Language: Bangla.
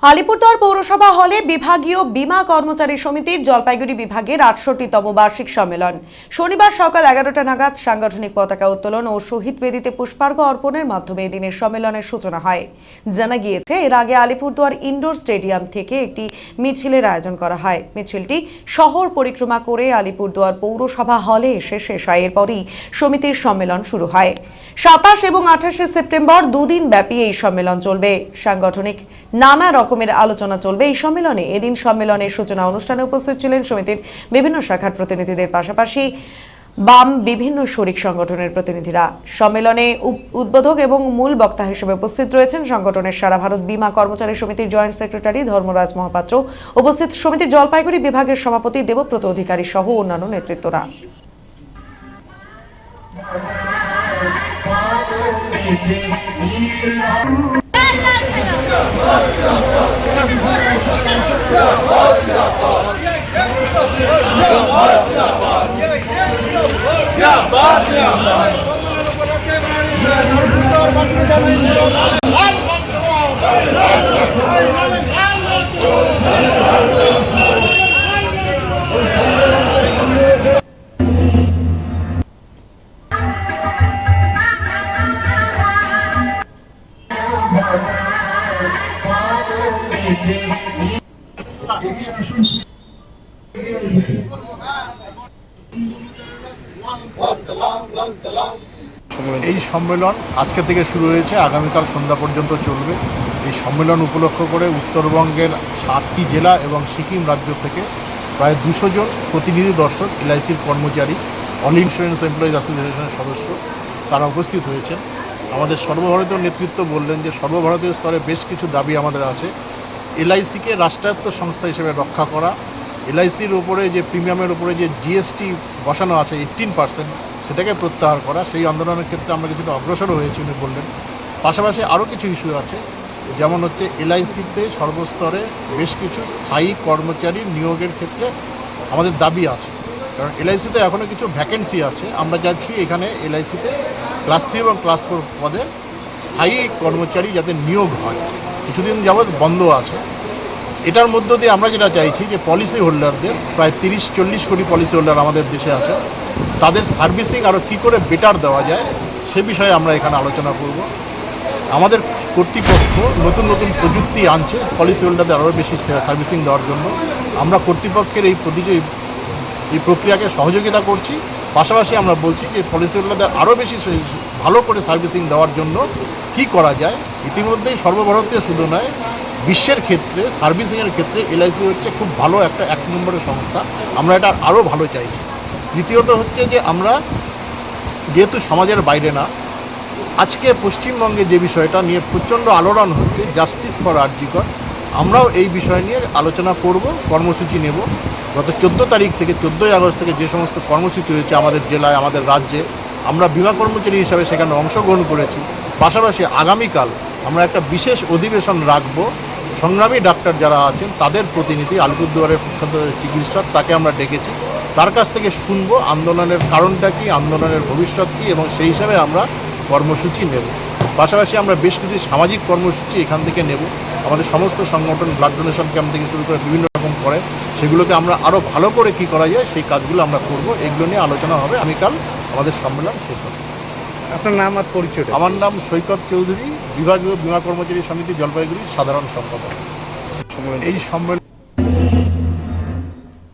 আলিপুরদুয়ার পৌরসভা হলে বিভাগীয় বীমা কর্মচারী সমিতির জলপাইগুড়ি বিভাগের ৬৮তম বার্ষিক সম্মেলন শনিবার সকাল ১১টা নাগাদ সাংগঠনিক পতাকা উত্তোলন ও শহীদ বেদিতে পুষ্পার্ঘ অর্পণের মাধ্যমে এদিনের সম্মেলনের সূচনা হয়। জানা গিয়েছে, এর আগে আলিপুরদুয়ার ইনডোর স্টেডিয়াম থেকে একটি মিছিলের আয়োজন করা হয়। মিছিলটি শহর পরিক্রমা করে আলিপুরদুয়ার পৌরসভা হলে এসে শেষ হয়। এরপরই সমিতির সম্মেলন শুরু হয়। ২৭ এবং ২৮শে সেপ্টেম্বর দুদিন ব্যাপী এই সম্মেলন চলবে। সাংগঠনিক নানা রকমের আলোচনা চলবে এই সম্মেলনে। এদিন সম্মেলনের সূচনা অনুষ্ঠানে উপস্থিত ছিলেন সমিতির বিভিন্ন শাখার প্রতিনিধিদের পাশাপাশি বাম বিভিন্ন শরিক সংগঠনের প্রতিনিধিরা। সম্মেলনে উদ্বোধক এবং মূল বক্তা হিসেবে উপস্থিত রয়েছেন সংগঠনের সারা ভারত বীমা কর্মচারী সমিতির জয়েন্ট সেক্রেটারি ধর্মরাজ মহাপাত্র, উপস্থিত সমিতির জলপাইগুড়ি বিভাগের সভাপতি দেবব্রত অধিকারী সহ অন্যান্য নেতৃত্বরা। এই সম্মেলন আজকে থেকে শুরু হয়েছে, আগামীকাল সন্ধ্যা পর্যন্ত চলবে। এই সম্মেলন উপলক্ষ করে উত্তরবঙ্গের 7টি জেলা এবং সিকিম রাজ্য থেকে প্রায় 200 জন প্রতিনিধি দর্শক, এলআইসির কর্মচারী, অল ইন্স্যুরেন্স এমপ্লয়িজ অ্যাসোসিয়েশনের সদস্য তারা উপস্থিত হয়েছেন। আমাদের সর্বভারতীয় নেতৃত্ব বললেন যে সর্বভারতীয় স্তরে বেশ কিছু দাবি আমাদের আছে। এলআইসিকে রাষ্ট্রায়ত্ত সংস্থা হিসেবে রক্ষা করা, এলআইসির ওপরে যে প্রিমিয়ামের ওপরে যে জিএসটি বসানো আছে 18%, সেটাকে প্রত্যাহার করা। সেই আন্দোলনের ক্ষেত্রে আমরা কিছুটা অগ্রসর হয়েছি উনি বললেন। পাশাপাশি আরও কিছু ইস্যু আছে, যেমন হচ্ছে এলআইসিতে সর্বস্তরে বেশ কিছু স্থায়ী কর্মচারী নিয়োগের ক্ষেত্রে আমাদের দাবি আছে। কারণ এলআইসিতে এখনও কিছু ভ্যাকেন্সি আছে। আমরা চাচ্ছি এখানে এলআইসিতে ক্লাস 3 এবং ক্লাস 4 পদে স্থায়ী কর্মচারী যাতে নিয়োগ হয়, কিছুদিন যাবৎ বন্ধ আছে। এটার মধ্য দিয়ে আমরা যেটা চাইছি যে পলিসি হোল্ডারদের, প্রায় 30-40 কোটি পলিসি হোল্ডার আমাদের দেশে আছে, তাদের সার্ভিসিং আরও কী করে বেটার দেওয়া যায় সে বিষয়ে আমরা এখানে আলোচনা করব। আমাদের কর্তৃপক্ষ নতুন নতুন প্রযুক্তি আনছে পলিসি হোল্ডারদের আরও বেশি সার্ভিসিং দেওয়ার জন্য। আমরা কর্তৃপক্ষের এই প্রক্রিয়াকে সহযোগিতা করছি। পাশাপাশি আমরা বলছি যে পলিসি হোল্ডারদের আরও বেশি ভালো করে সার্ভিসিং দেওয়ার জন্য কি করা যায়। ইতিমধ্যেই সর্বভারতীয় শুধু নয়, বিশ্বের ক্ষেত্রে সার্ভিসিংয়ের ক্ষেত্রে এলআইসি হচ্ছে খুব ভালো একটা 1 নম্বরের সংস্থা। আমরা এটা আরও ভালো চাইছি। দ্বিতীয়ত হচ্ছে যে আমরা যেহেতু সমাজের বাইরে না, আজকে পশ্চিমবঙ্গে যে বিষয়টা নিয়ে প্রচণ্ড আলোড়ন হচ্ছে, জাস্টিস ফর আরজিকর, আমরাও এই বিষয় নিয়ে আলোচনা করব, কর্মসূচি নেব। গত 14 তারিখ থেকে 14ই আগস্ট থেকে যে সমস্ত কর্মসূচি হয়েছে আমাদের জেলায়, আমাদের রাজ্যে, আমরা বীমা কর্মচারী হিসাবে সেখানে অংশগ্রহণ করেছি। পাশাপাশি আগামীকাল আমরা একটা বিশেষ অধিবেশন রাখব। সংগ্রামী ডাক্তার যারা আছেন তাদের প্রতিনিধি, আলিপুরদুয়ারের প্রখ্যাত চিকিৎসক, তাকে আমরা ডেকেছি। তার কাছ থেকে শুনবো আন্দোলনের কারণটা কী, আন্দোলনের ভবিষ্যৎ কী, এবং সেই হিসাবে আমরা কর্মসূচি নেব। পাশাপাশি আমরা বেশ কিছু সামাজিক কর্মসূচি এখান থেকে নেব। আমাদের সমস্ত সংগঠন ব্লাড ডোনেশন ক্যাম্প থেকে শুরু করে বিভিন্ন রকম করে, সেগুলোকে আমরা আরও ভালো করে কী করা যায় সেই কাজগুলো আমরা করব। এগুলো নিয়ে আলোচনা হবে। আগামীকাল আমাদের সম্মেলন শেষ হবে। আপনার নাম আর পরিচয়? আমার নাম সৈকত চৌধুরী, বিভাগীয় বীমা কর্মচারী সমিতি জলপাইগুড়ির সাধারণ সম্পাদক। এই সম্মেলন